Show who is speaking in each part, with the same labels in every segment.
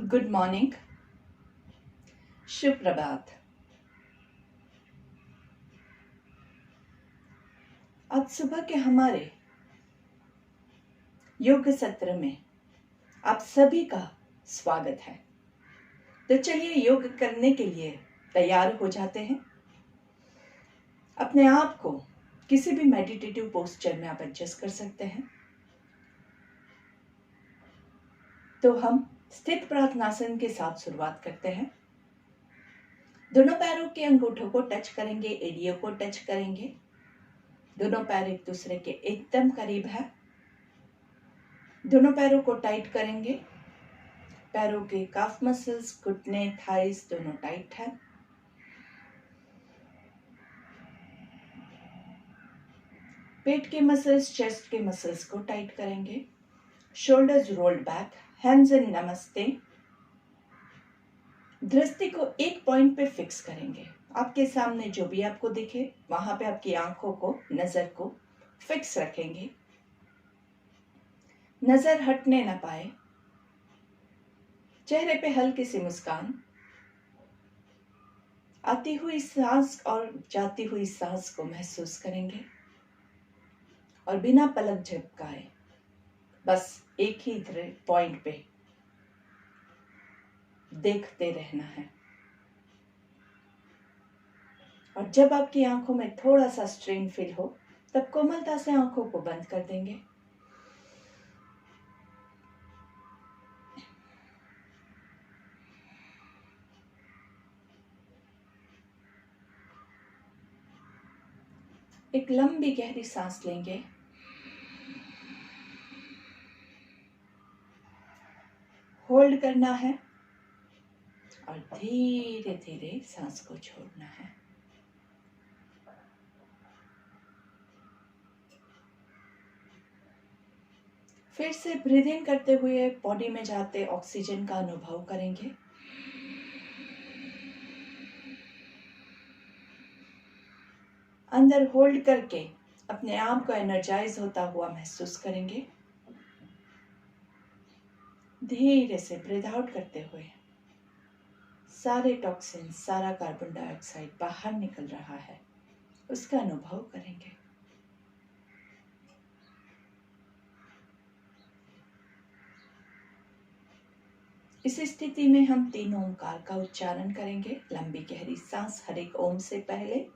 Speaker 1: Good morning, शुभ प्रभात। आज सुबह के हमारे योग सत्र में आप सभी का स्वागत है। तो चलिए योग करने के लिए तैयार हो जाते हैं। अपने आप को किसी भी मेडिटेटिव पोस्चर में आप एडजस्ट कर सकते हैं। तो हम स्थित प्रार्थनासन के साथ शुरुआत करते हैं। दोनों पैरों के अंगूठों को टच करेंगे, एड़ियों को टच करेंगे। दोनों पैर एक दूसरे के एकदम करीब है। दोनों पैरों को टाइट करेंगे। पैरों के काफ मसल्स, घुटने, थाइस दोनों टाइट है। पेट के मसल्स, चेस्ट के मसल्स को टाइट करेंगे। Shoulders rolled back, hands in नमस्ते। दृष्टि को एक पॉइंट पे फिक्स करेंगे। आपके सामने जो भी आपको दिखे वहां पे आपकी आंखों को, नजर को फिक्स रखेंगे। नजर हटने ना पाए। चेहरे पे हल्की सी मुस्कान। आती हुई सांस और जाती हुई सांस को महसूस करेंगे और बिना पलक झपकाए बस एक ही पॉइंट पे देखते रहना है। और जब आपकी आंखों में थोड़ा सा स्ट्रेन फील हो तब कोमलता से आंखों को बंद कर देंगे। एक लंबी गहरी सांस लेंगे। होल्ड करना है और धीरे धीरे सांस को छोड़ना है। फिर से ब्रीथ इन करते हुए बॉडी में जाते ऑक्सीजन का अनुभव करेंगे। अंदर होल्ड करके अपने आप को एनर्जाइज होता हुआ महसूस करेंगे। धीरे से ब्रीथ आउट करते हुए सारे टॉक्सिन, सारा कार्बन डाइऑक्साइड बाहर निकल रहा है, उसका अनुभव करेंगे। इस स्थिति में हम 3 ओंकार का उच्चारण करेंगे। लंबी गहरी सांस हर एक ओम से पहले।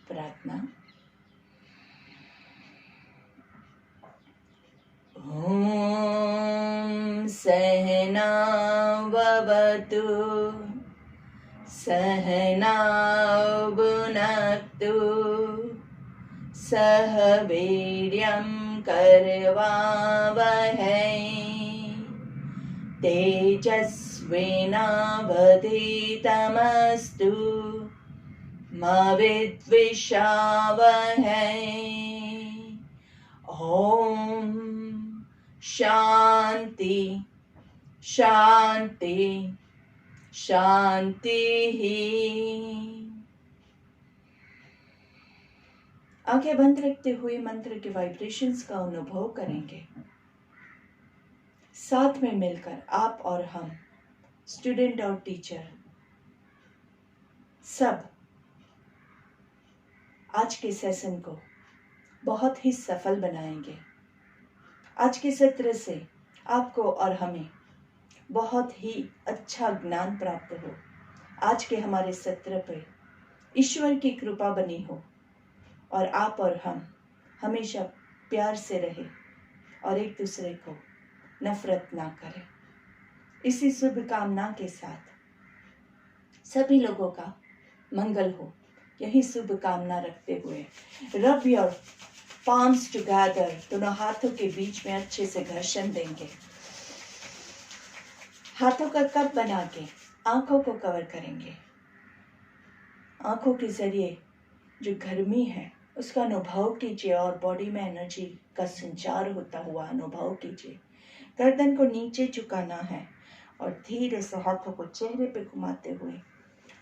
Speaker 1: प्रार्थना। ओम सहना भवतु सहना भुनक्तु सह वीर्यं करवावहै तेजस्विनावधीतमस्तु मा विद्विषावहै। ओम शांति शांति शांति ही। आंखें बंद रखते हुए मंत्र के वाइब्रेशंस का अनुभव करेंगे। साथ में मिलकर आप और हम, स्टूडेंट और टीचर, सब आज के सेशन को बहुत ही सफल बनाएंगे। आज के सत्र से आपको और हमें बहुत ही अच्छा ज्ञान प्राप्त हो। आज के हमारे सत्र पे ईश्वर की कृपा बनी हो और आप और हम हमेशा प्यार से रहे और एक दूसरे को नफरत ना करें। इसी शुभ कामना के साथ सभी लोगों का मंगल हो, यही शुभ कामना रखते हुए रब योर पाम्स टुगेदर, दोनों हाथों के बीच में अच्छे से घर्षण देंगे। हाथों का कप बना के आंखों को कवर करेंगे। आंखों के जरिए जो गर्मी है उसका अनुभव कीजिए और बॉडी में एनर्जी का संचार होता हुआ अनुभव कीजिए। गर्दन को नीचे झुकाना है और धीरे से हाथों को चेहरे पे घुमाते हुए,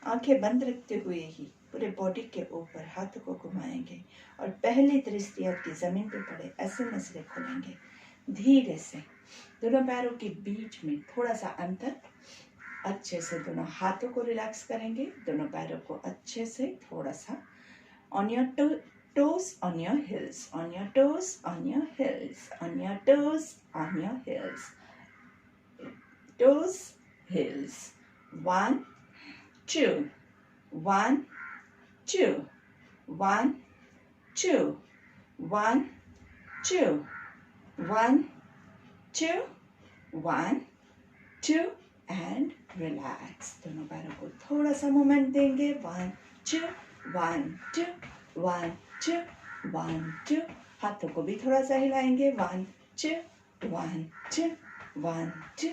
Speaker 1: आंखें बंद रखते हुए ही पूरे बॉडी के ऊपर हाथों को घुमाएंगे और पहली दृष्टि आपकी जमीन पे पड़े ऐसे नजरें खोलेंगे। धीरे से दोनों पैरों के बीच में थोड़ा सा अंतर, अच्छे से दोनों हाथों को रिलैक्स करेंगे। दोनों पैरों को अच्छे से थोड़ा सा on your toes, on your heels, on your toes, on your heels, on your toes, on your heels, toes, heels. 1, 2, 1, 2, 1, 2, 1, 2, 1, 2, 1, 2 and relax. दोनों पैरों को थोड़ा सा मोमेंट देंगे। 1, 2, 1, 2, 1, 2, 1, 2। हाथों को भी थोड़ा सा हिलाएंगे। 1, 2, 1, 2, 1, 2,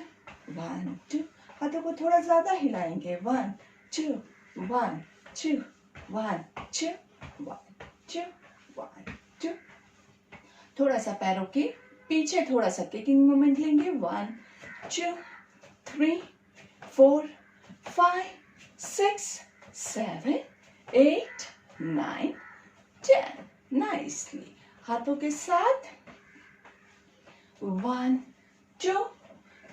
Speaker 1: 1, 2। हाथों को थोड़ा ज्यादा हिलाएंगे। 1, 2, 1, 2, 1, 2, 1, 2, 1, 2। थोड़ा सा पैरों के पीछे थोड़ा सा किकिंग मोमेंट लेंगे। 1, 2, 3, 4, 5, 6, 7, 8, 9, 10। नाइसली हाथों के साथ 1, 2,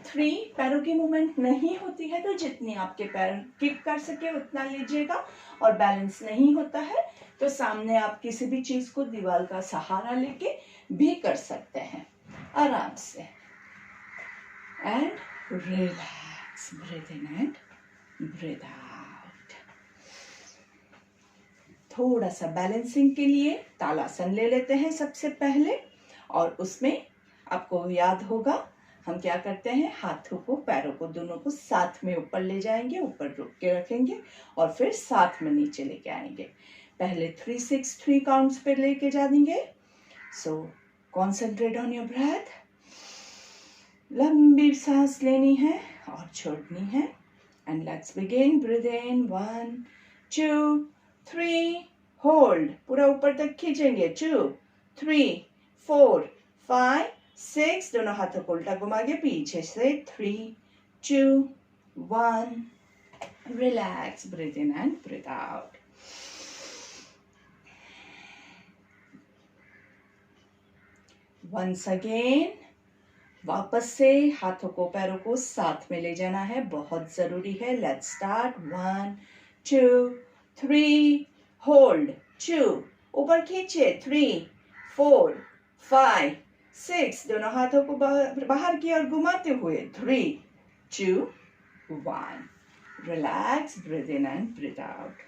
Speaker 1: 3। पैरों की मूवमेंट नहीं होती है तो जितनी आपके पैर किक कर सके उतना लीजिएगा, और बैलेंस नहीं होता है तो सामने आप किसी भी चीज को दीवार का सहारा लेके भी कर सकते हैं आराम से। And relax, breathe in and breathe out. थोड़ा सा बैलेंसिंग के लिए तालासन ले लेते हैं सबसे पहले, और उसमें आपको याद होगा हम क्या करते हैं, हाथों को पैरों को दोनों को साथ में ऊपर ले जाएंगे, ऊपर रुक के रखेंगे और फिर साथ में नीचे लेके आएंगे। पहले 3, 6, 3 काउंट्स पे लेके जाएंगे। So concentrate on your breath. लंबी सांस लेनी है और छोड़नी है। And let's begin. Breathe in 1, 2, 3, hold, पूरा ऊपर तक खींचेंगे। 2, 3, 4, 5, 6। दोनों हाथों को उल्टा घुमा के पीछे से 3, 2, 1। Relax, breathe in and breathe out. Once again वापस से हाथों को पैरों को साथ में ले जाना है, बहुत जरूरी है। Let's start. 1, 2, 3, होल्ड, 2, ऊपर खींचे, 3, 4, 5, 6। दोनों हाथों को बाहर की ओर घुमाते हुए 3, 2, 1। Relax, breathe in and breathe out.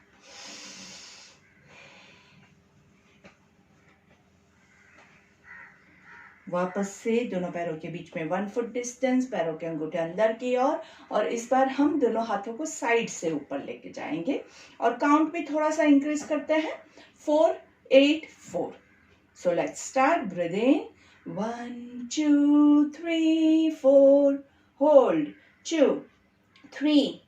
Speaker 1: वापस से दोनों पैरों के बीच में 1 फुट डिस्टेंस, पैरों के अंगूठे अंदर की ओर, और इस बार हम दोनों हाथों को साइड से ऊपर लेके जाएंगे और काउंट भी थोड़ा सा इंक्रीज करते हैं। 4, 8, 4। So let's start. Breathe in 1, 2, 3, 4, hold, 2, 3,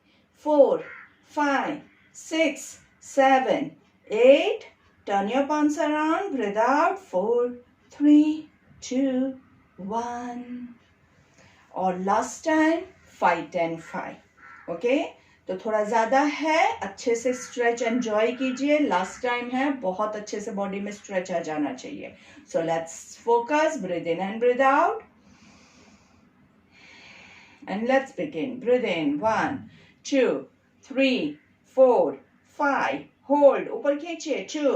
Speaker 1: 4, 5, 6, 7, 8। Turn your palms around, breathe out, 4, 3, 2, 1। और लास्ट टाइम 5, 10, 5। ओके, तो थोड़ा ज्यादा है, अच्छे से स्ट्रेच एंजॉय कीजिए। लास्ट टाइम है, बहुत अच्छे से बॉडी में स्ट्रेच आ जाना चाहिए। So let's focus, breathe in and breathe out, and let's begin. Breathe in 1, 2, 3, 4, 5, hold, ऊपर खींचिए, 2,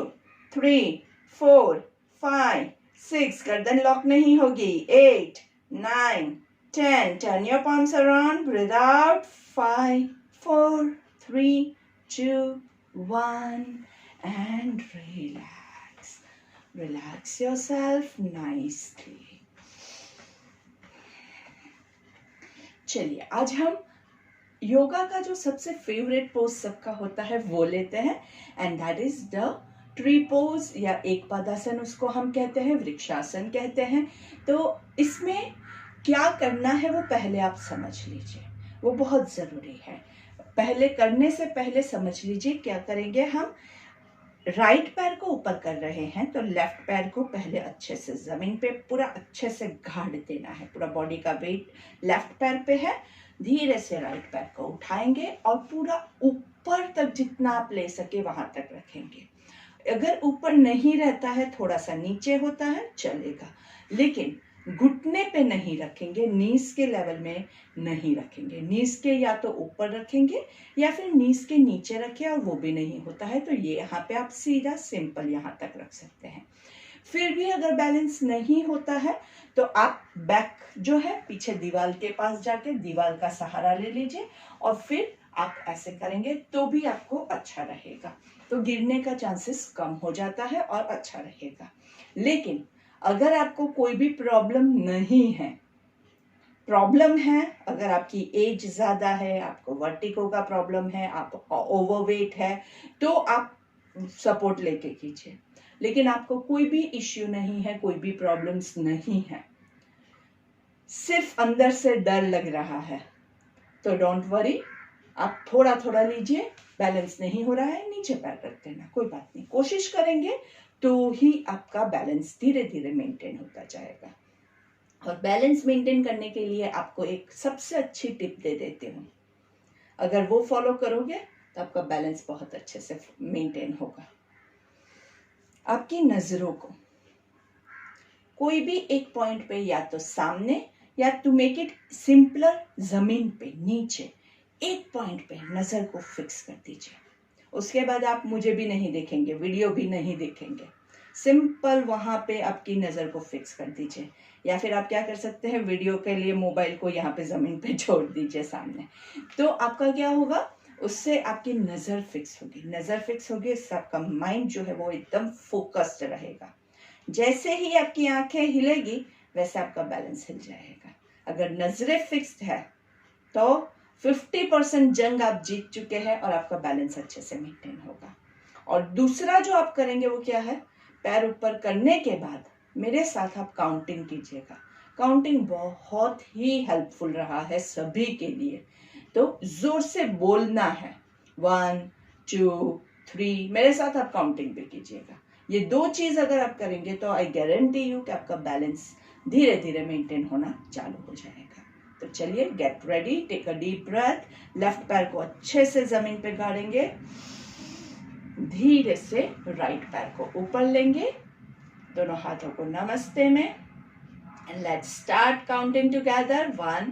Speaker 1: 3, 4, 5, 6। गर्दन लॉक नहीं होगी। 8, 9, 10। Turn your palms around, breathe out, 5, 4, 3, 2, 1 and relax. Relax yourself nicely. चलिए आज हम योगा का जो सबसे फेवरेट पोज सबका होता है वो लेते हैं, and that is the tree pose या एक पदासन उसको हम कहते हैं, वृक्षासन कहते हैं। तो इसमें क्या करना है वो पहले आप समझ लीजिए, वो बहुत ज़रूरी है। पहले करने से पहले समझ लीजिए क्या करेंगे हम। राइट पैर को ऊपर कर रहे हैं तो लेफ्ट पैर को पहले अच्छे से जमीन पे पूरा अच्छे से गाड़ देना है। पूरा बॉडी का वेट लेफ्ट पैर पे है। धीरे से राइट पैर को उठाएंगे और पूरा ऊपर तक जितना आप ले सके वहां तक रखेंगे। अगर ऊपर नहीं रहता है, थोड़ा सा नीचे होता है चलेगा, लेकिन घुटने पे नहीं रखेंगे, नीज के लेवल में नहीं रखेंगे। नीज के या तो ऊपर रखेंगे या फिर नीज के नीचे रखें, और वो भी नहीं होता है तो ये यहाँ पे आप सीधा सिंपल यहाँ तक रख सकते हैं। फिर भी अगर बैलेंस नहीं होता है तो आप बैक जो है पीछे दीवार के पास जाके दीवार का सहारा ले लीजिए और फिर आप ऐसे करेंगे तो भी आपको अच्छा रहेगा। तो गिरने का चांसेस कम हो जाता है और अच्छा रहेगा। लेकिन अगर आपको कोई भी प्रॉब्लम नहीं है, प्रॉब्लम है अगर आपकी एज ज़्यादा है, आपको वर्टिगो का प्रॉब्लम है, आप ओवरवेट है, तो आप सपोर्ट लेके कीजिए। लेकिन आपको कोई भी इश्यू नहीं है, कोई भी प्रॉब्लम्स नहीं है, सिर्फ अंदर से डर लग रहा है, तो डोंट वरी, आप थोड़ा थोड़ा लीजिए। बैलेंस नहीं हो रहा है नीचे पैर रख देना, कोई बात नहीं, कोशिश करेंगे तो ही आपका बैलेंस धीरे धीरे मेंटेन होता जाएगा। और बैलेंस मेंटेन करने के लिए आपको एक सबसे अच्छी टिप दे देती हूँ, अगर वो फॉलो करोगे तो आपका बैलेंस बहुत अच्छे से मेंटेन होगा। आपकी नजरों को कोई भी एक पॉइंट पे, या तो सामने या टू मेक इट सिंपलर जमीन पे नीचे एक पॉइंट पे नजर को फिक्स कर दीजिए। उसके बाद आप मुझे भी नहीं देखेंगे, वीडियो भी नहीं देखेंगे, सिंपल वहां पे आपकी नजर को फिक्स कर दीजिए। या फिर आप क्या कर सकते हैं, वीडियो के लिए मोबाइल को यहाँ पे जमीन पे छोड़ दीजिए सामने, तो आपका क्या होगा, उससे आपकी नजर फिक्स होगी। नजर फिक्स होगी इससे आपका माइंड जो है वो एकदम फोकस्ड रहेगा। जैसे ही आपकी आंखें हिलेगी वैसे आपका बैलेंस हिल जाएगा। अगर नजरें फिक्स्ड है तो 50% जंग आप जीत चुके हैं और आपका बैलेंस अच्छे से मेंटेन होगा। और दूसरा जो आप करेंगे वो क्या है, पैर ऊपर करने के बाद मेरे साथ आप काउंटिंग कीजिएगा। काउंटिंग बहुत ही हेल्पफुल रहा है सभी के लिए, तो जोर से बोलना है 1 2 3, मेरे साथ आप काउंटिंग भी कीजिएगा। ये दो चीज अगर आप करेंगे तो आई गारंटी यू कि आपका बैलेंस धीरे धीरे मेंटेन होना चालू हो जाएगा। तो चलिए get ready, take a deep breath. Left पैर को अच्छे से जमीन पे गाड़ेंगे, धीरे से राइट पैर को ऊपर लेंगे, दोनों हाथों को नमस्ते में, and let's start counting together. 1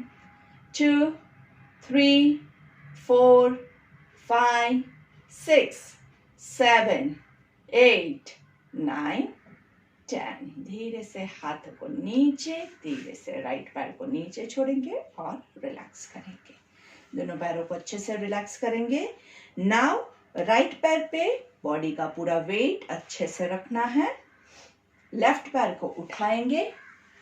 Speaker 1: 2 3 4 5 6 7 8 9 10। धीरे से हाथ को नीचे, धीरे से राइट पैर को नीचे छोड़ेंगे और रिलैक्स करेंगे। दोनों पैरों को अच्छे से रिलैक्स करेंगे। नाउ राइट पैर पे बॉडी का पूरा वेट अच्छे से रखना है। लेफ्ट पैर को उठाएंगे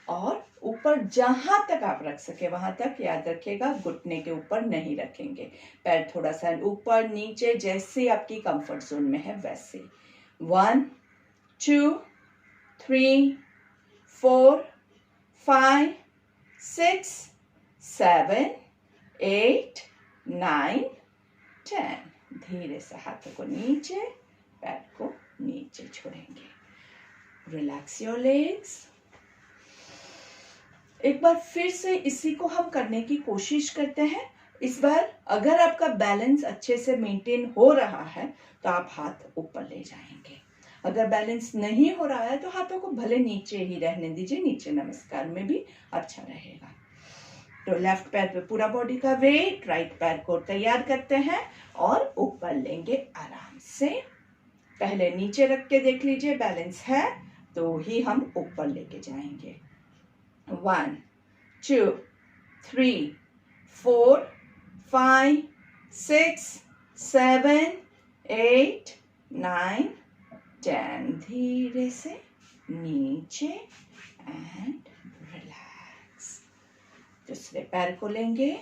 Speaker 1: और ऊपर जहां तक आप रख सके वहां तक, याद रखिएगा घुटने के ऊपर नहीं रखेंगे। पैर थोड़ा सा ऊपर नीचे जैसे आपकी कंफर्ट जोन में है वैसे। 1 2 3 4 5 6 7 8 9 10। धीरे से हाथों को नीचे, पैर को नीचे छोड़ेंगे। Relax your legs. एक बार फिर से इसी को हम करने की कोशिश करते हैं। इस बार अगर आपका बैलेंस अच्छे से मेंटेन हो रहा है तो आप हाथ ऊपर ले जाएंगे। अगर बैलेंस नहीं हो रहा है तो हाथों को भले नीचे ही रहने दीजिए, नीचे नमस्कार में भी अच्छा रहेगा। तो लेफ्ट पैर पे पूरा बॉडी का वेट, राइट पैर को तैयार करते हैं और ऊपर लेंगे आराम से। पहले नीचे रख के देख लीजिए बैलेंस है तो ही हम ऊपर लेके जाएंगे। 1 2 3 4 5 6 7 8 9 10। धीरे से नीचे एंड रिलैक्स। दूसरे पैर को लेंगे,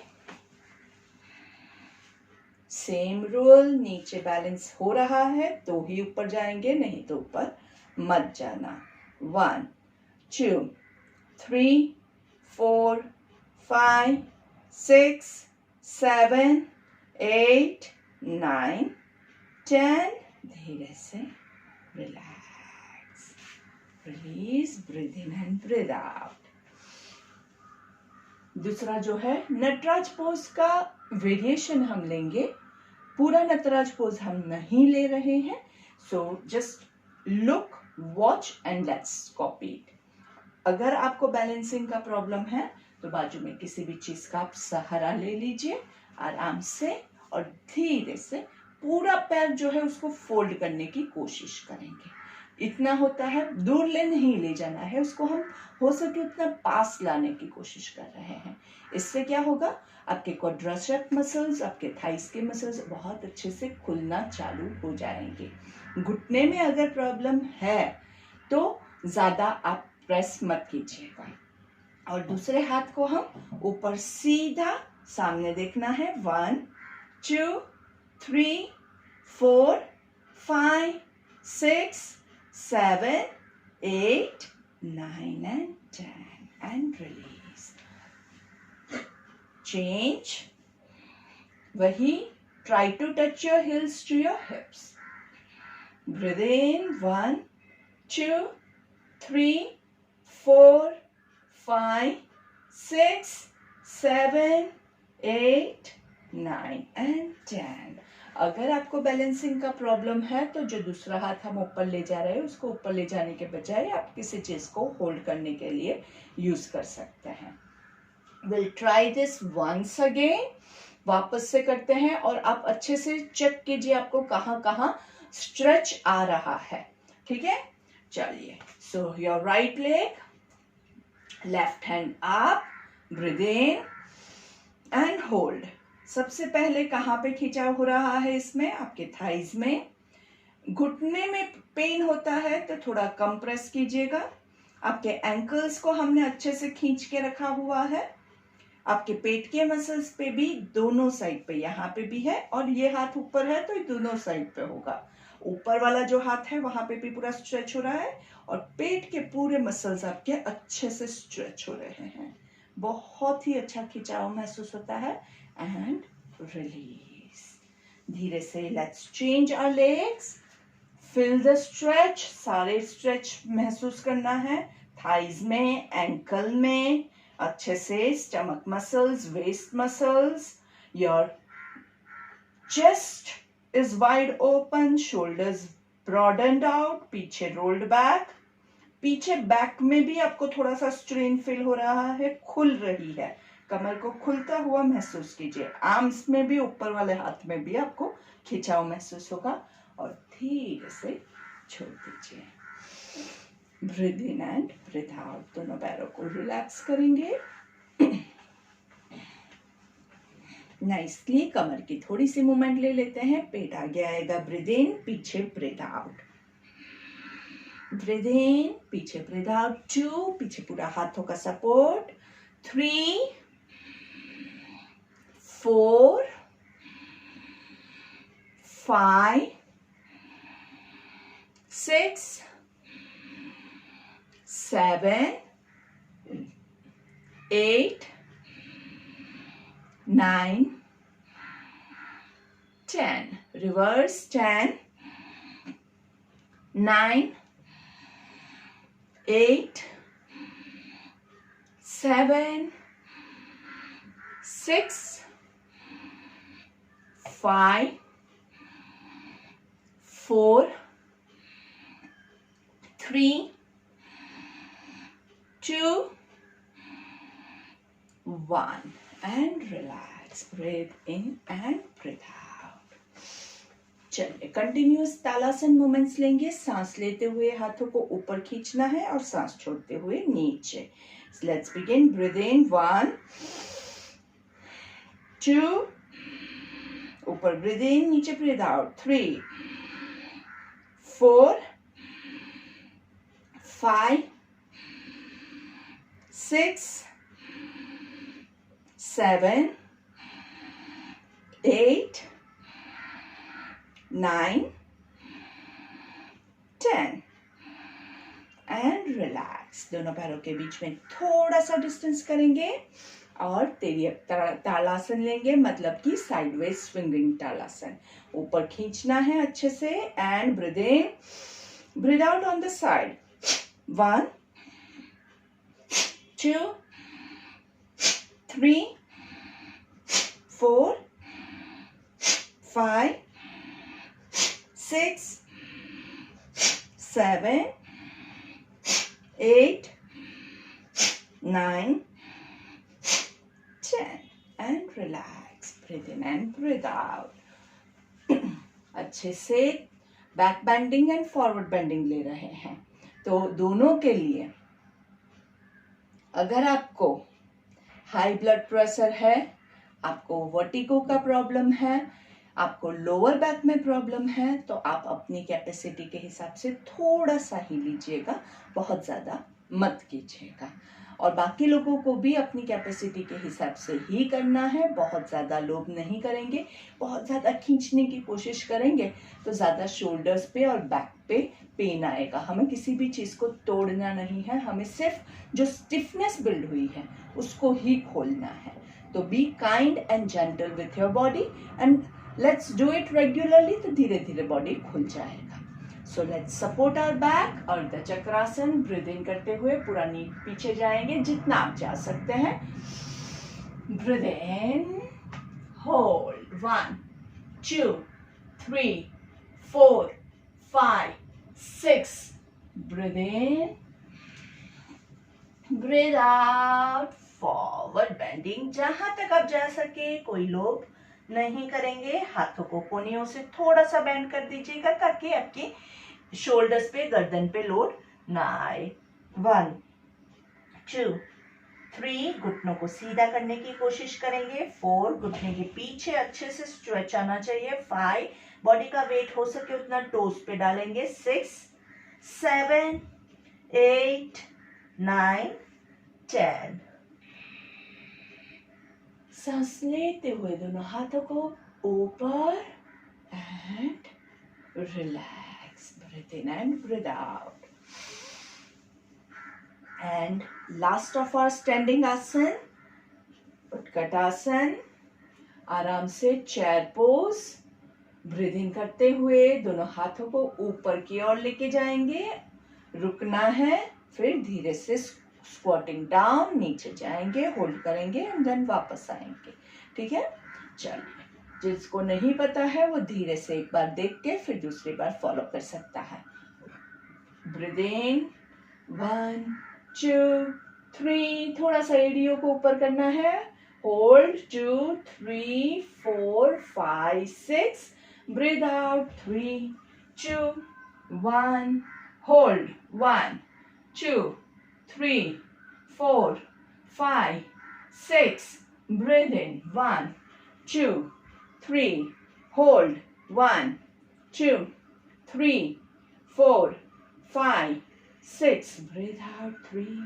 Speaker 1: सेम रूल, नीचे बैलेंस हो रहा है तो ही ऊपर जाएंगे, नहीं तो ऊपर मत जाना। 1 2 3 4 5 6 7 8 9 10। धीरे से relax, release, breathe in and breathe out. दूसरा जो है नटराज पोज का वेरिएशन हम लेंगे, पूरा नटराज पोज हम नहीं ले रहे हैं। So just look, watch and let's copy it. अगर आपको बैलेंसिंग का प्रॉब्लम है तो बाजू में किसी भी चीज का आप सहारा ले लीजिए आराम से, और धीरे से पूरा पैर जो है उसको फोल्ड करने की कोशिश करेंगे। इतना होता है, दूर नहीं ले जाना है उसको, हम हो सके उतना पास लाने की कोशिश कर रहे हैं। इससे क्या होगा, आपके क्वाड्रिसेप मसल्स, आपके थाइस के मसल्स बहुत अच्छे से खुलना चालू हो जाएंगे। घुटने में अगर प्रॉब्लम है तो ज्यादा आप प्रेस मत कीजिएगा, और दूसरे हाथ को हम ऊपर सीधा सामने देखना है। 1 2 3 4 5 6 7 8 9 and 10 and release. Change. वही, try to touch your heels to your hips. Breathe in 1 2 3 4 5 6 7 8 9 and 10। अगर आपको बैलेंसिंग का प्रॉब्लम है तो जो दूसरा हाथ हम ऊपर ले जा रहे हैं उसको ऊपर ले जाने के बजाय आप किसी चीज को होल्ड करने के लिए यूज कर सकते हैं। Will try this once again. वापस से करते हैं और आप अच्छे से चेक कीजिए आपको कहाँ कहाँ स्ट्रेच आ रहा है। ठीक है, चलिए। So your right leg, left hand up, breathe in and hold. सबसे पहले कहाँ पे खिंचाव हो रहा है इसमें, आपके थाइज में। घुटने में पेन होता है तो थोड़ा कम प्रेस कीजिएगा। आपके एंकल्स को हमने अच्छे से खींच के रखा हुआ है। आपके पेट के मसल्स पे भी, दोनों साइड पे, यहाँ पे भी है और ये हाथ ऊपर है तो ये दोनों साइड पे होगा। ऊपर वाला जो हाथ है वहां पे भी पूरा स्ट्रेच हो रहा है और पेट के पूरे मसल्स आपके अच्छे से स्ट्रेच हो रहे हैं। बहुत ही अच्छा खिंचाव महसूस होता है। And release. धीरे से let's change our legs, feel the stretch. सारे स्ट्रेच महसूस करना है, थाइज में, एंकल में, अच्छे से stomach muscles, waist muscles. Your chest is wide open, shoulders broadened out, पीछे रोल्ड बैक। पीछे बैक में भी आपको थोड़ा सा स्ट्रेन फील हो रहा है, खुल रही है, कमर को खुलता हुआ महसूस कीजिए। आर्म्स में भी, ऊपर वाले हाथ में भी आपको खिंचाव महसूस होगा और धीरे से छोड़ दीजिए। Breathe in and breathe out. दोनों पैरों को रिलैक्स करेंगे नाइसली। कमर की थोड़ी सी मूवमेंट ले लेते हैं, पेट आगे आएगा। ब्रीथ इन, पीछे ब्रीथ आउट, ब्रीथ इन, पीछे ब्रीथ आउट। 2, पीछे पूरा हाथों का support. 3 4 5 6 7 8 9 10। Reverse. 10 9 8 7 6 5 4 3 2 1 and relax. Breathe in and breathe out. चलिए, कंटिन्यूअस तालासन मूवमेंट्स लेंगे। सांस लेते हुए हाथों को ऊपर खींचना है और सांस छोड़ते हुए नीचे। Let's begin. ब्रीथ इन 1 2, ऊपर ब्रीथ इन, नीचे ब्रीथ आउट। 3 4 5, 6, 7, 8, 9, 10 and relax. दोनों पैरों के बीच में थोड़ा सा डिस्टेंस करेंगे और तिर्यक ताड़ासन लेंगे, मतलब कि साइडवेज स्विंगिंग ताड़ासन। ऊपर खींचना है अच्छे से and breathe in, breathe out on the side. 1, 2, 3, 4, 5, 6, 7, 8, 9, 10 and relax. Breathe in and breathe out. अच्छे से back bending and forward bending ले रहे हैं। तो दोनों के लिए अगर आपको हाई ब्लड प्रेशर है, आपको वर्टिगो का प्रॉब्लम है, आपको लोअर बैक में प्रॉब्लम है, तो आप अपनी कैपेसिटी के हिसाब से थोड़ा सा ही लीजिएगा, बहुत ज़्यादा मत कीजिएगा। और बाकी लोगों को भी अपनी कैपेसिटी के हिसाब से ही करना है। बहुत ज़्यादा लोग नहीं करेंगे, बहुत ज़्यादा खींचने की कोशिश करेंगे तो ज़्यादा शोल्डर्स पे और बैक पे पेन आएगा। हमें किसी भी चीज़ को तोड़ना नहीं है, हमें सिर्फ जो स्टिफनेस बिल्ड हुई है उसको ही खोलना है। तो be kind and gentle with your body and let's do it regularly, तो धीरे धीरे बॉडी खुल जाएगा। So let's support our back और द चक्रासन। ब्रीथ इन करते हुए पूरा नी पीछे जाएंगे जितना आप जा सकते हैं। Breathe in, hold 1, 2, 3, 4, 5, 6। Breathe in, breathe out, forward bending जहां तक आप जा सके। कोई लोग नहीं करेंगे, हाथों को कोनियों से थोड़ा सा बेंड कर दीजिएगा ताकि आपकी शोल्डर्स पे, गर्दन पे लोड ना आए। 1, 2, 3, घुटनों को सीधा करने की कोशिश करेंगे। 4, घुटने के पीछे अच्छे से स्ट्रेच आना चाहिए। 5, बॉडी का वेट हो सके उतना टोस पे डालेंगे। 6, 7, 8, 9, 10। सांस लेते हुए दोनों हाथों को ऊपर and relax. Breathe in and breathe out. And last of our standing asana, Utkatasana. आराम से चेयर पोज। ब्रीथ इन करते हुए दोनों हाथों को ऊपर की ओर लेके जाएंगे, रुकना है, फिर धीरे से स्क्वाटिंग डाउन, नीचे जाएंगे, होल्ड करेंगे एंड देन वापस आएंगे। ठीक है, चलिए। जिसको नहीं पता है वो धीरे से एक बार देख के फिर दूसरी बार फॉलो कर सकता है। ब्रीथ इन, 1, 2, 3, थोड़ा सा एडियो को ऊपर करना है। Hold 2, 3, 4, 5, 6। Breathe out 3, 2, 1। Hold 1, 2, 3, 4, 5, 6. Breathe in 1, 2, 3. Hold 1, 2, 3, 4, 5, 6. Breathe out 3,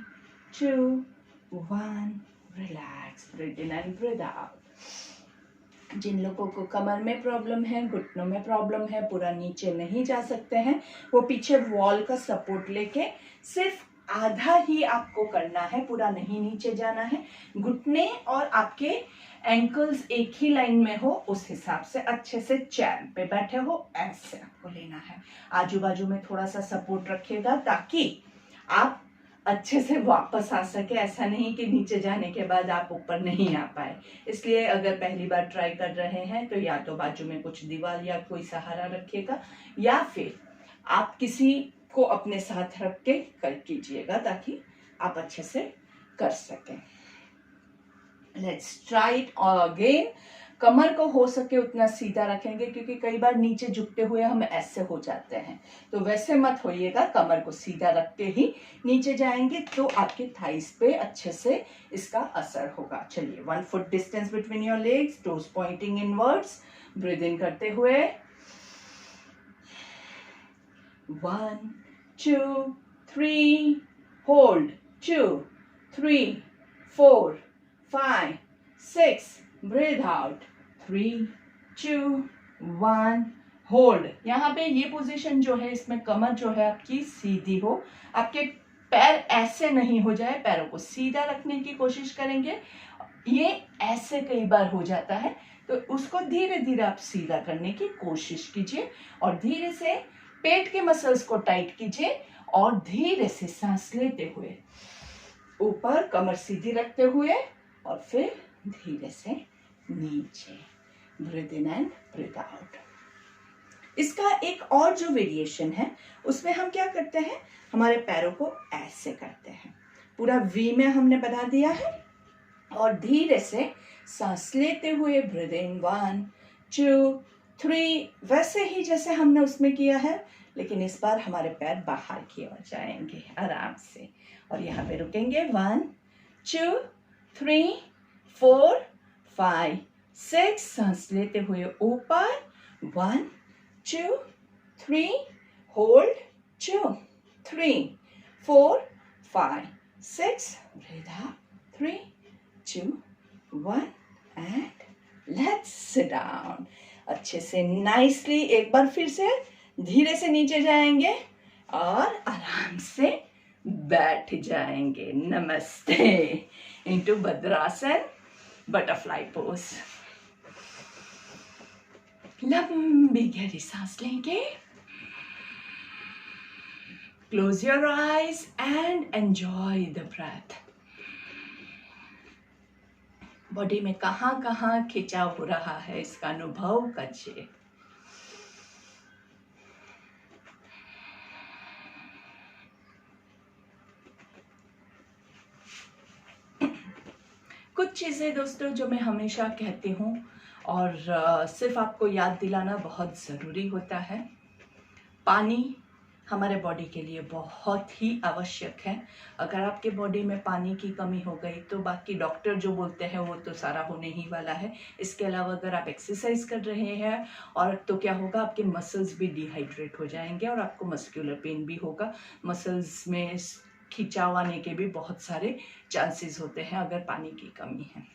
Speaker 1: 2, 1. Relax. Breathe in and breathe out. जिन लोगों को कमर में प्रॉब्लम है, घुटनों में प्रॉब्लम है, पूरा नीचे नहीं जा सकते हैं, वो पीछे वॉल का सपोर्ट लेके सिर्फ आधा ही आपको करना है, पूरा नहीं नीचे जाना है। घुटने और आपके एंकल्स एक ही लाइन में हो, उस हिसाब से अच्छे से चेयर पे बैठे हो, ऐसे आपको लेना है। आजू बाजू में थोड़ा सा सपोर्ट रखिएगा ताकि आप अच्छे से वापस आ सके। ऐसा नहीं कि नीचे जाने के बाद आप ऊपर नहीं आ पाए। इसलिए अगर पहली बार ट्राई कर रहे हैं तो या तो बाजू में कुछ दीवार या कोई सहारा रखिएगा, या फिर आप किसी को अपने साथ रख के कर कीजिएगा ताकि आप अच्छे से कर सकें। Let's try it again. कमर को हो सके उतना सीधा रखेंगे, क्योंकि कई बार नीचे झुकते हुए हम ऐसे हो जाते हैं, तो वैसे मत होइएगा। कमर को सीधा रख के ही नीचे जाएंगे तो आपके थाइस पे अच्छे से इसका असर होगा। चलिए, 1 foot distance between your legs, toes pointing inwards. Breathe in करते हुए 1, 2, 3, hold, 2, 3, 4, 5, 6, breathe out, 3, 2, 1, होल्ड। यहाँ पे ये पोजीशन जो है, इसमें कमर जो है आपकी सीधी हो, आपके पैर ऐसे नहीं हो जाए, पैरों को सीधा रखने की कोशिश करेंगे। ये ऐसे कई बार हो जाता है, तो उसको धीरे धीरे आप सीधा करने की कोशिश कीजिए और धीरे से पेट के मसल्स को टाइट कीजिए और धीरे से सांस लेते हुए ऊपर कमर सीधी रखते हुए और फिर धीरे से नीचे, breathe in and breathe out. इसका एक और जो वेरिएशन है, उसमें हम क्या करते हैं, हमारे पैरों को ऐसे करते हैं, पूरा वी में हमने बना दिया है और धीरे से सांस लेते हुए ब्रीथ इन 1, 2, 3, वैसे ही जैसे हमने उसमें किया है, लेकिन इस बार हमारे पैर बाहर की ओर जाएंगे आराम से और यहाँ पे रुकेंगे। 1, 2, 3, 4, 5, 6, सांस लेते हुए ऊपर, 1, 2, 3, hold, 2, 3, 4, 5, 6, breathe out, 3, 2, 1 and let's sit down। अच्छे से नाइसली एक बार फिर से धीरे से नीचे जाएंगे और आराम से बैठ जाएंगे। नमस्ते इनटू भद्रासन, बटरफ्लाई पोज। लंबी गहरी सांस लेंगे। Close your eyes and enjoy the breath. Body में कहाँ कहाँ खिंचाव हो रहा है, इसका अनुभव कीजिए। कुछ चीज़ें दोस्तों जो मैं हमेशा कहती हूँ और सिर्फ आपको याद दिलाना बहुत ज़रूरी होता है। पानी हमारे बॉडी के लिए बहुत ही आवश्यक है। अगर आपके बॉडी में पानी की कमी हो गई तो बाकी डॉक्टर जो बोलते हैं वो तो सारा होने ही वाला है। इसके अलावा अगर आप एक्सरसाइज कर रहे हैं और तो क्या होगा, आपके मसल्स भी डिहाइड्रेट हो जाएंगे और आपको मस्कुलर पेन भी होगा। मसल्स में खिंचाव आने के भी बहुत सारे चांसेस होते हैं अगर पानी की कमी है।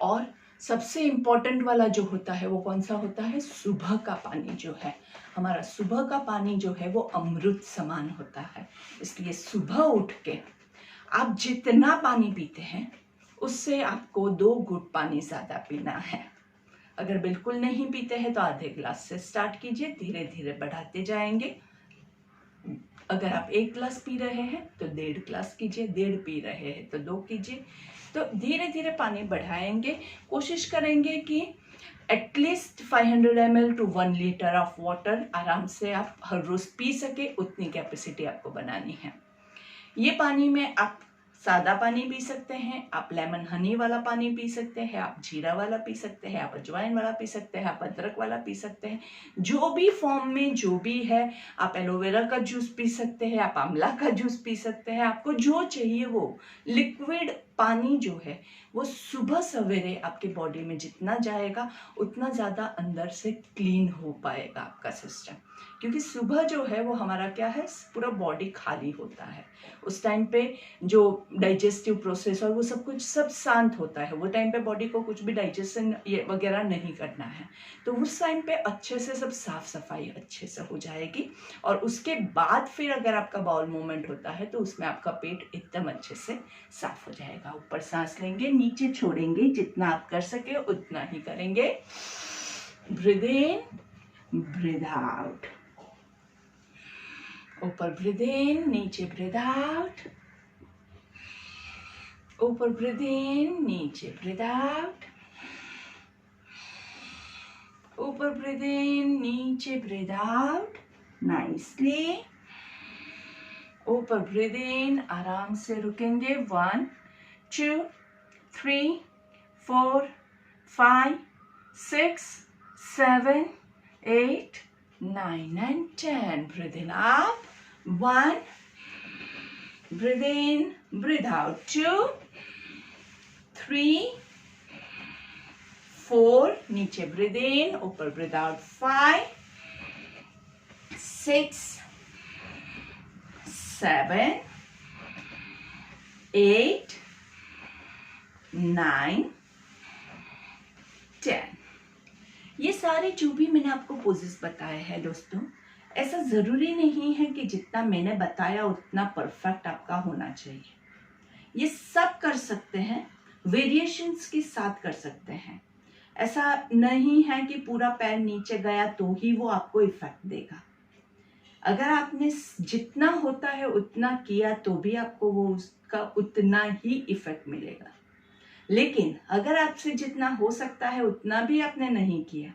Speaker 1: और सबसे इम्पोर्टेंट वाला जो होता है वो कौन सा होता है, सुबह का पानी जो है। हमारा सुबह का पानी जो है वो अमृत समान होता है। इसलिए सुबह उठ के आप जितना पानी पीते हैं उससे आपको 2 घूंट पानी ज़्यादा पीना है। अगर बिल्कुल नहीं पीते हैं तो आधे गिलास से स्टार्ट कीजिए, धीरे धीरे बढ़ाते जाएंगे। अगर आप 1 गिलास पी रहे हैं तो 1.5 गिलास कीजिए, 1.5 पी रहे हैं तो 2 कीजिए। तो धीरे धीरे पानी बढ़ाएंगे। कोशिश करेंगे कि at least 500 ml to 1 litre of water आराम से आप हर रोज पी सके, उतनी कैपेसिटी आपको बनानी है। ये पानी में आप सादा पानी पी सकते हैं, आप लेमन हनी वाला पानी पी सकते हैं, आप जीरा वाला पी सकते हैं, आप अजवाइन वाला पी सकते हैं, आप अदरक वाला पी सकते हैं। जो भी फॉर्म में जो भी है, आप एलोवेरा का जूस पी सकते हैं, आप आंवला का जूस पी सकते हैं। आपको जो चाहिए वो लिक्विड पानी जो है वो सुबह सवेरे आपके बॉडी में जितना जाएगा उतना ज़्यादा अंदर से क्लीन हो पाएगा आपका सिस्टम। क्योंकि सुबह जो है वो हमारा क्या है, पूरा बॉडी खाली होता है। उस टाइम पे जो डाइजेस्टिव प्रोसेस और वो सब कुछ सब शांत होता है। वो टाइम पे बॉडी को कुछ भी डाइजेशन ये वगैरह नहीं करना है। तो उस टाइम पे अच्छे से सब साफ सफाई अच्छे से हो जाएगी और उसके बाद फिर अगर आपका बाउल मूवमेंट होता है तो उसमें आपका पेट एकदम अच्छे से साफ हो जाएगा। ऊपर सांस लेंगे, नीचे छोड़ेंगे, जितना आप कर सके उतना ही करेंगे। Breathe in, breathe out. ऊपर ब्रीथ इन, नीचे ब्रीथ आउट। ऊपर ब्रीथ इन, नीचे ब्रीथ आउट। ऊपर ब्रीथ इन, नीचे ब्रीथ आउट। नाइसली। ऊपर ब्रीथ इन, आराम से रुकेंगे। 1, 2, 3, 4, 5, 6, 7, 8, 9 and 10. Breathe in up. 1. Breathe in, breathe out. 2, 3, 4. नीचे breathe in, ऊपर breathe out. 5, 6, 7, 8, 9, 10। ये सारे जो भी मैंने आपको पोजेस बताए हैं दोस्तों, ऐसा जरूरी नहीं है कि जितना मैंने बताया उतना परफेक्ट आपका होना चाहिए। ये सब कर सकते हैं, वेरिएशंस के साथ कर सकते हैं। ऐसा नहीं है कि पूरा पैर नीचे गया तो ही वो आपको इफेक्ट देगा। अगर आपने जितना होता है उतना किया तो भी आपको वो उसका उतना ही इफेक्ट मिलेगा। लेकिन अगर आपसे जितना हो सकता है उतना भी आपने नहीं किया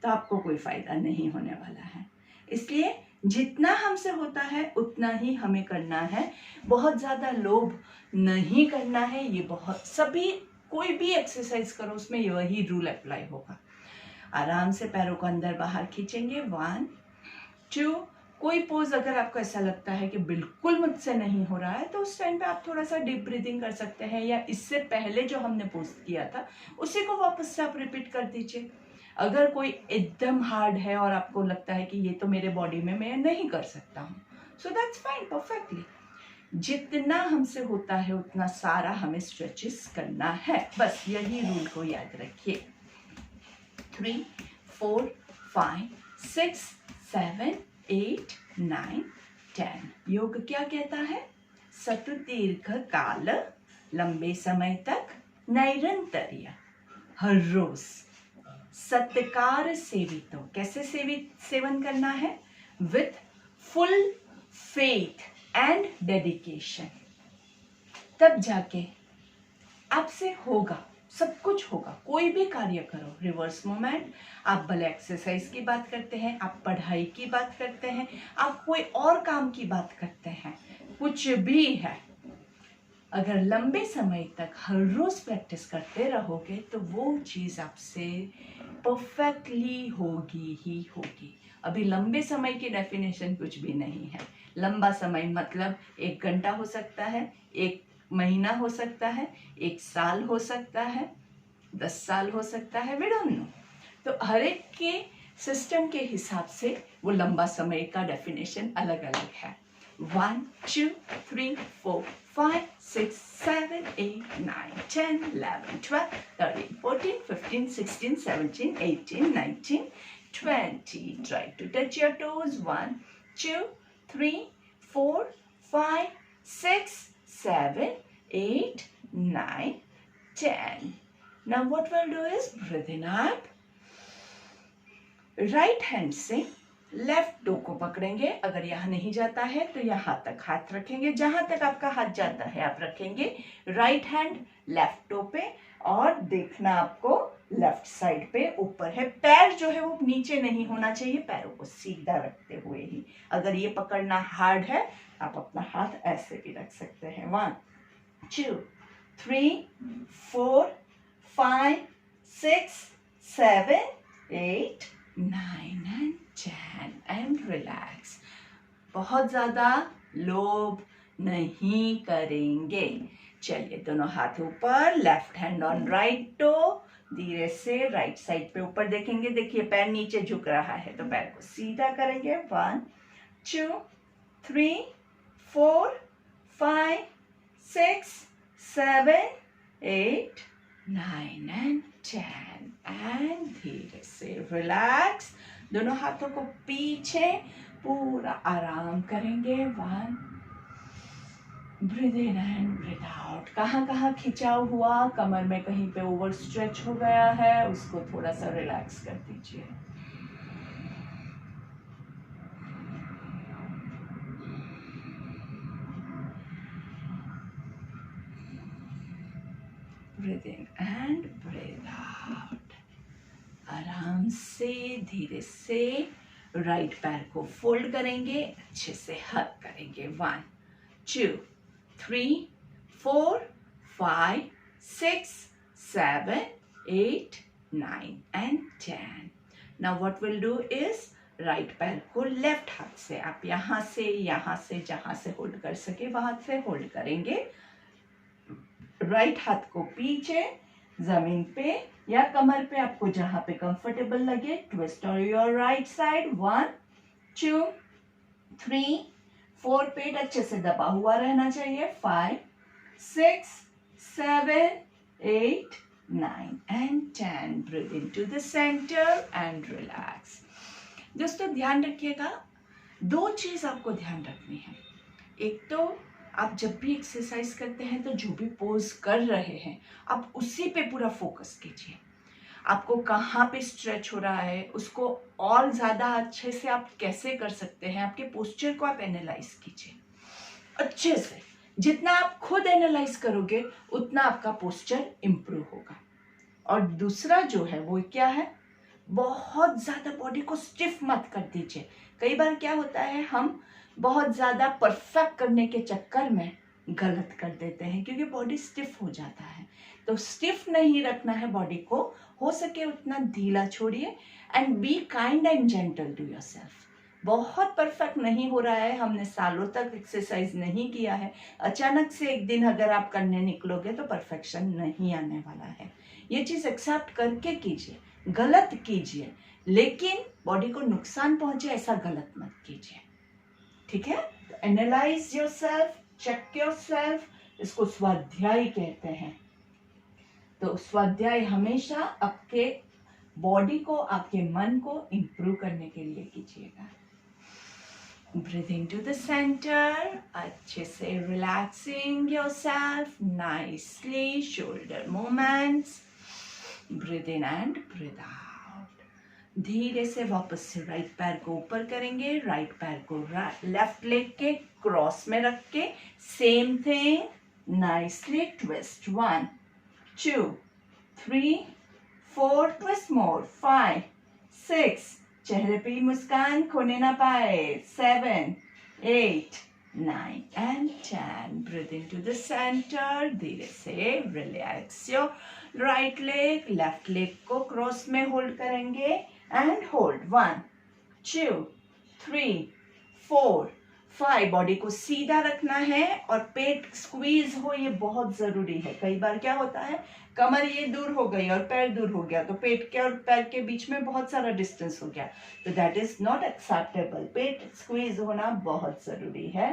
Speaker 1: तो आपको कोई फायदा नहीं होने वाला है। इसलिए जितना हमसे होता है उतना ही हमें करना है। बहुत ज्यादा लोभ नहीं करना है। ये बहुत सभी कोई भी एक्सरसाइज करो उसमें यही रूल अप्लाई होगा। आराम से पैरों को अंदर बाहर खींचेंगे। 1, 2। कोई पोज अगर आपको ऐसा लगता है कि बिल्कुल मुझसे नहीं हो रहा है तो उस टाइम पे आप थोड़ा सा डीप ब्रीदिंग कर सकते हैं, या इससे पहले जो हमने पोज किया था उसी को वापस से आप रिपीट कर दीजिए। अगर कोई एकदम हार्ड है और आपको लगता है कि ये तो मेरे बॉडी में मैं नहीं कर सकता हूँ, सो दैट्स फाइन, परफेक्टली। जितना हमसे होता है उतना सारा हमें स्ट्रेचेस करना है। बस यही रूल को याद रखिए। 3, 4, 5, 6, 7, 8, 9, 10। योग क्या कहता है? सतत दीर्घ काल, लंबे समय तक, नैरंतर्य, हर रोज, सत्कार सेवितो। कैसे सेवन करना है? With full faith and dedication. तब जाके आपसे होगा, सब कुछ होगा। कोई भी कार्य करो, रिवर्स मूवमेंट, आप भले एक्सरसाइज की बात करते हैं, आप पढ़ाई की बात करते हैं, आप कोई और काम की बात करते हैं, कुछ भी है, अगर लंबे समय तक हर रोज प्रैक्टिस करते रहोगे तो वो चीज आपसे परफेक्टली होगी ही होगी। अभी लंबे समय की डेफिनेशन कुछ भी नहीं है। लंबा समय मतलब 1 घंटा हो सकता है, 1 महीना हो सकता है, 1 साल हो सकता है, 10 साल हो सकता है, वी डोंट नो। तो हर एक के सिस्टम के हिसाब से वो लंबा समय का डेफिनेशन अलग अलग है। 1, 2, 3, 4, 5, 6, 7, 8, 9, 10, 11, 12, 13, 14, 15, 16, 17, 18, 19, 20. Try to touch your toes. 1, 2, 3, 4, 5, 6, 7, 8, 9, 10. Now what we'll do is breathe in up. Right hand से लेफ्ट टो को पकड़ेंगे। अगर यहाँ नहीं जाता है तो यहाँ तक हाथ रखेंगे, जहां तक आपका हाथ जाता है आप रखेंगे। राइट हैंड लेफ्ट टो पे, और देखना आपको लेफ्ट साइड पे ऊपर है। पैर जो है वो नीचे नहीं होना चाहिए, पैरों को सीधा रखते हुए ही। अगर ये पकड़ना हार्ड है आप अपना हाथ ऐसे भी रख सकते हैं। 1, 2, 3, 4, 5, 6, 7, 8, 9 and 10 and relax. बहुत ज्यादा लोभ नहीं करेंगे। चलिए, दोनों हाथ ऊपर, left hand on right toe, धीरे से राइट साइड पे ऊपर देखेंगे। देखिए पैर नीचे झुक रहा है तो पैर को सीधा करेंगे। 1, 2, 3, 4, 5, 6, 7, 8, 9 and 10 एंड धीरे से रिलैक्स। दोनों हाथों को पीछे, पूरा आराम करेंगे। 1, breathe in and breathe out. कहाँ कहाँ खिंचाव हुआ, कमर में कहीं पे ओवर स्ट्रेच हो गया है, उसको थोड़ा सा रिलैक्स कर दीजिए। Breathe in and breathe out. आराम से धीरे से राइट पैर को फोल्ड करेंगे, अच्छे से हक करेंगे। 1, 2, 3, 4, 5, 6, 7, 8, 9 and 10. Now what we'll do is right पैर को लेफ्ट हाथ से आप यहाँ से जहां से होल्ड कर सके वहां से होल्ड करेंगे। राइट हाथ को पीछे जमीन पे या कमर पे, आपको जहां पे कंफर्टेबल लगे, twist on your right side. 1, 2, 3, 4 पेट अच्छे से दबा हुआ रहना चाहिए। 5 6 7 8 9 and 10. Breathe into the center and relax. दोस्तों ध्यान रखिएगा, 2 चीज आपको ध्यान रखनी है। एक तो आप जब भी एक्सरसाइज करते हैं तो जो भी पोज कर रहे हैं आप उसी पे पूरा फोकस कीजिए। आपको कहाँ पे स्ट्रेच हो रहा है उसको और ज़्यादा अच्छे से आप कैसे कर सकते हैं, आपके पोस्चर को आप एनालाइज कीजिए अच्छे से। जितना आप खुद एनालाइज करोगे उतना आपका पोस्चर इम्प्रूव होगा। और दूसरा जो है वो क्या है, बहुत ज़्यादा बॉडी को स्टिफ मत कर दीजिए। कई बार क्या होता है, हम बहुत ज़्यादा परफेक्ट करने के चक्कर में गलत कर देते हैं क्योंकि बॉडी स्टिफ हो जाता है। तो स्टिफ नहीं रखना है बॉडी को, हो सके उतना ढीला छोड़िए and be kind and gentle to yourself. बहुत परफेक्ट नहीं हो रहा है, हमने सालों तक एक्सरसाइज नहीं किया है, अचानक से एक दिन अगर आप करने निकलोगे तो परफेक्शन नहीं आने वाला है। ये चीज़ एक्सेप्ट करके कीजिए, गलत कीजिए लेकिन बॉडी को नुकसान पहुंचे ऐसा गलत मत कीजिए, ठीक है। एनालाइज योरसेल्फ, चेक योरसेल्फ, इसको स्वाध्याय कहते हैं। तो स्वाध्याय हमेशा आपके बॉडी को, आपके मन को इंप्रूव करने के लिए कीजिएगा। ब्रीथिंग टू द सेंटर, अच्छे से relaxing yourself nicely, shoulder movements, breathe in and breathe out. धीरे से वापस से राइट पैर को ऊपर करेंगे, राइट पैर को लेफ्ट लेग के क्रॉस में रख के same thing nicely twist. 1 2 3 4, twist more, 5 6, चेहरे पे मुस्कान खोने ना पाए, 7 8 9 and 10. Breathe into the center, धीरे से relax your right leg, left leg को क्रॉस में होल्ड करेंगे एंड होल्ड। 1 2 3 4 5। बॉडी को सीधा रखना है और पेट स्क्वीज हो, ये बहुत जरूरी है। कई बार क्या होता है, कमर ये दूर हो गई और पैर दूर हो गया तो पेट के और पैर के बीच में बहुत सारा डिस्टेंस हो गया, तो that is not acceptable. Pet squeeze होना बहुत जरूरी है,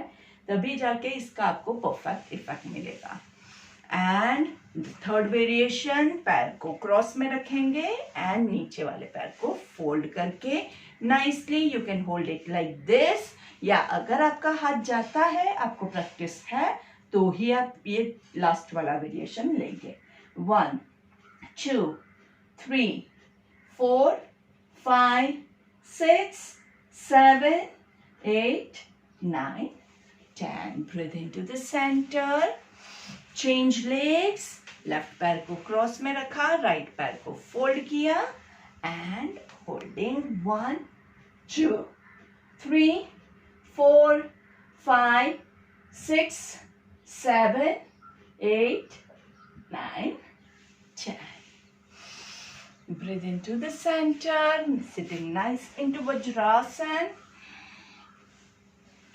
Speaker 1: तभी जाके इसका आपको परफेक्ट इफेक्ट मिलेगा। एंड थर्ड वेरिएशन, पैर को क्रॉस में रखेंगे एंड नीचे वाले पैर को फोल्ड करके nicely you can hold it like this, या अगर आपका हाथ जाता है, आपको प्रैक्टिस है तो ही आप ये लास्ट वाला वेरिएशन लेंगे। 1 2 3 4 5 6 7 8 9 10. Breathe into the center. Change legs. Left पैर को क्रॉस में रखा, राइट पैर को फोल्ड किया and holding 1 2 3 4 5 6 7 8 9 10. Breathe into the center, sitting nice into Vajrasan.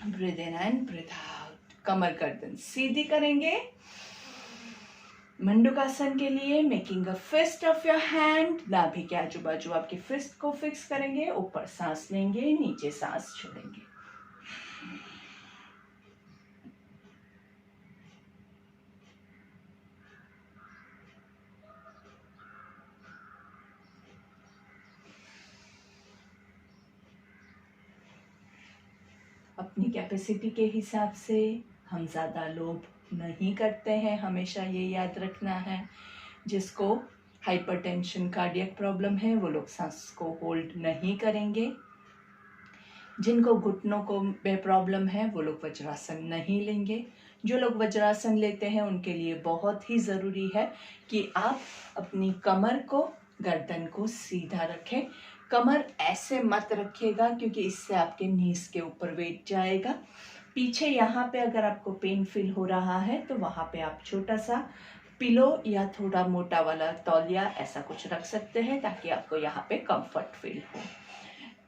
Speaker 1: Breathe in and breathe out. कमर गर्दन सीधी करेंगे। मंडूकासन के लिए making a fist of your hand, नाभि के आजू बाजू आपके फिस्ट को फिक्स करेंगे, ऊपर सांस लेंगे, नीचे सांस छोड़ेंगे। अपनी कैपेसिटी के हिसाब से हम ज़्यादा लोभ नहीं करते हैं, हमेशा ये याद रखना है। जिसको हाइपरटेंशन, कार्डियक प्रॉब्लम है वो लोग सांस को होल्ड नहीं करेंगे। जिनको घुटनों को में प्रॉब्लम है वो लोग वज्रासन नहीं लेंगे। जो लोग वज्रासन लेते हैं उनके लिए बहुत ही ज़रूरी है कि आप अपनी कमर को, गर्दन को सीधा रखें। कमर ऐसे मत रखिएगा क्योंकि इससे आपके नीज के ऊपर वेट जाएगा। पीछे यहाँ पे अगर आपको पेन फील हो रहा है तो वहाँ पे आप छोटा सा पिलो या थोड़ा मोटा वाला तौलिया ऐसा कुछ रख सकते हैं ताकि आपको यहाँ पे कंफर्ट फील हो।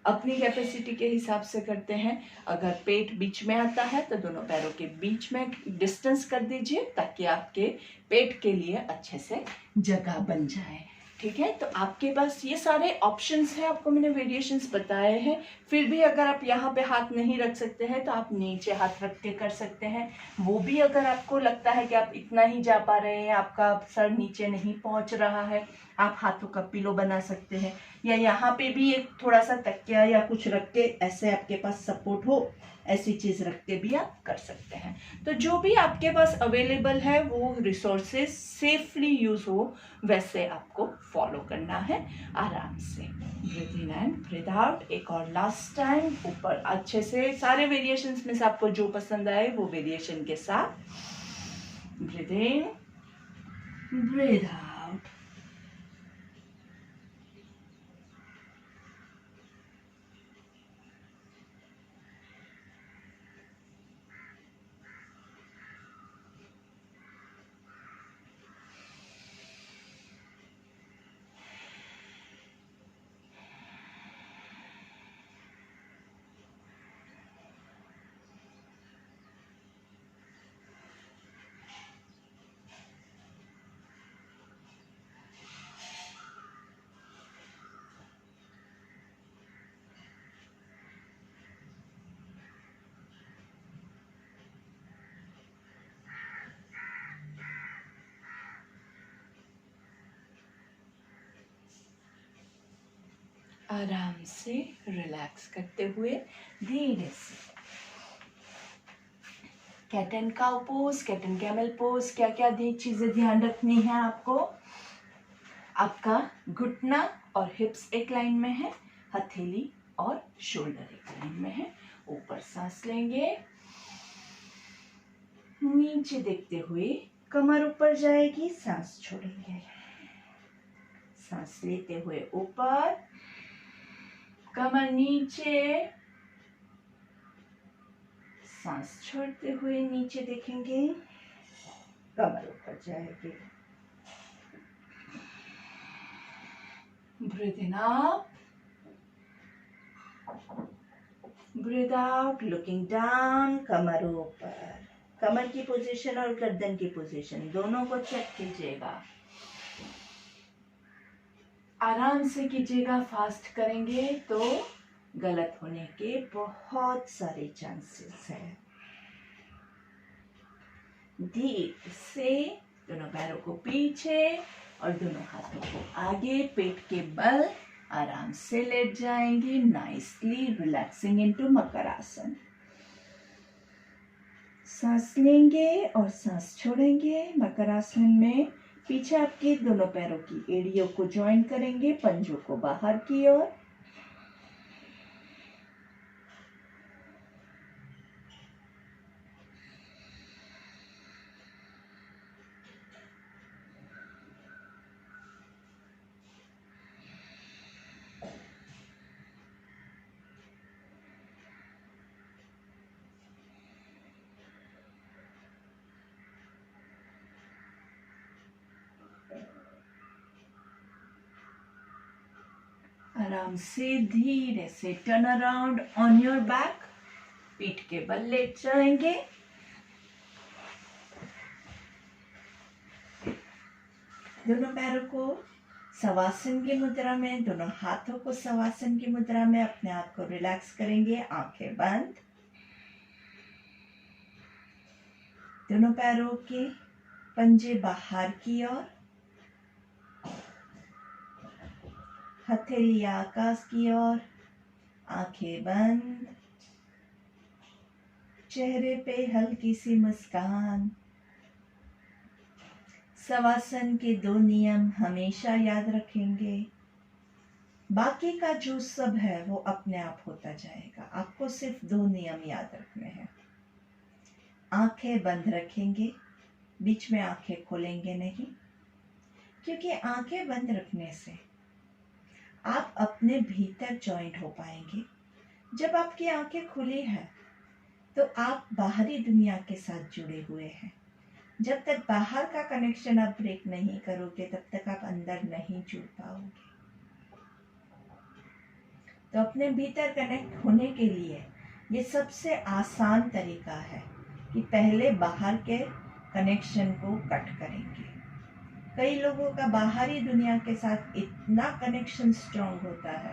Speaker 1: अपनी कैपेसिटी के हिसाब से करते हैं। अगर पेट बीच में आता है तो दोनों पैरों के बीच में डिस्टेंस कर दीजिए ताकि आपके पेट के लिए अच्छे से जगह बन जाए। ठीक है, तो आपके पास ये सारे ऑप्शंस हैं, आपको मैंने वेरिएशंस बताए हैं। फिर भी अगर आप यहाँ पे हाथ नहीं रख सकते हैं तो आप नीचे हाथ रख के कर सकते हैं। वो भी अगर आपको लगता है कि आप इतना ही जा पा रहे हैं, आपका सर नीचे नहीं पहुंच रहा है, आप हाथों का पिलो बना सकते हैं, या यहाँ पे भी एक थोड़ा सा तकिया या कुछ रख के ऐसे आपके पास सपोर्ट हो, ऐसी चीज रख के भी आप कर सकते हैं। तो जो भी आपके पास अवेलेबल है वो रिसोर्सेज सेफली यूज हो वैसे आपको फॉलो करना है आराम से। Breathe in and breathe out. एक और लास्ट टाइम, ऊपर अच्छे से सारे वेरिएशंस में से आपको जो पसंद आए वो वेरिएशन के साथ। Breathe in breathe out. आराम से रिलैक्स करते हुए धीरे से cat and cow pose, cat and camel pose. क्या क्या चीजें ध्यान रखनी है आपको? आपका घुटना और हिप्स एक लाइन में है, हथेली और शोल्डर एक लाइन में है। ऊपर सांस लेंगे, नीचे देखते हुए कमर ऊपर जाएगी, सांस छोड़ेंगे। सांस लेते हुए ऊपर, कमर नीचे, सांस छोड़ते हुए नीचे देखेंगे, कमर ऊपर जाएगी। Breathe in up, breathe out, looking down, कमर ऊपर। कमर की पोजीशन और गर्दन की पोजीशन दोनों को चेक कीजिएगा। आराम से कीजिएगा, फास्ट करेंगे तो गलत होने के बहुत सारे चांसेस हैं। धीरे से दोनों पैरों को पीछे और दोनों हाथों को आगे, पेट के बल आराम से लेट जाएंगे, नाइसली रिलैक्सिंग इनटू मकर आसन। सांस लेंगे और सांस छोड़ेंगे। मकर आसन में पीछे आपके दोनों पैरों की एड़ियों को ज्वाइन करेंगे, पंजों को बाहर की ओर। आराम से धीरे से turn around on your back, पीठ के बल लेट जाएंगे। दोनों पैरों को शवासन की मुद्रा में, दोनों हाथों को शवासन की मुद्रा में अपने आप को रिलैक्स करेंगे, आंखें बंद। दोनों पैरों के पंजे बाहर की ओर, हथेली आकाश की ओर, आंखें बंद। चेहरे पे हल्की सी मुस्कान। शवासन के 2 नियम हमेशा याद रखेंगे। बाकी का जो सब है वो अपने आप होता जाएगा, आपको सिर्फ 2 नियम याद रखने हैं। आंखें बंद रखेंगे, बीच में आंखें खोलेंगे नहीं, क्योंकि आंखें बंद रखने से आप अपने भीतर जॉइंट हो पाएंगे। जब आपकी आंखें खुली हैं तो आप बाहरी दुनिया के साथ जुड़े हुए हैं। जब तक बाहर का कनेक्शन आप ब्रेक नहीं करोगे तब तक आप अंदर नहीं जुड़ पाओगे। तो अपने भीतर कनेक्ट होने के लिए ये सबसे आसान तरीका है कि पहले बाहर के कनेक्शन को कट करेंगे। कई लोगों का बाहरी दुनिया के साथ इतना कनेक्शन स्ट्रांग होता है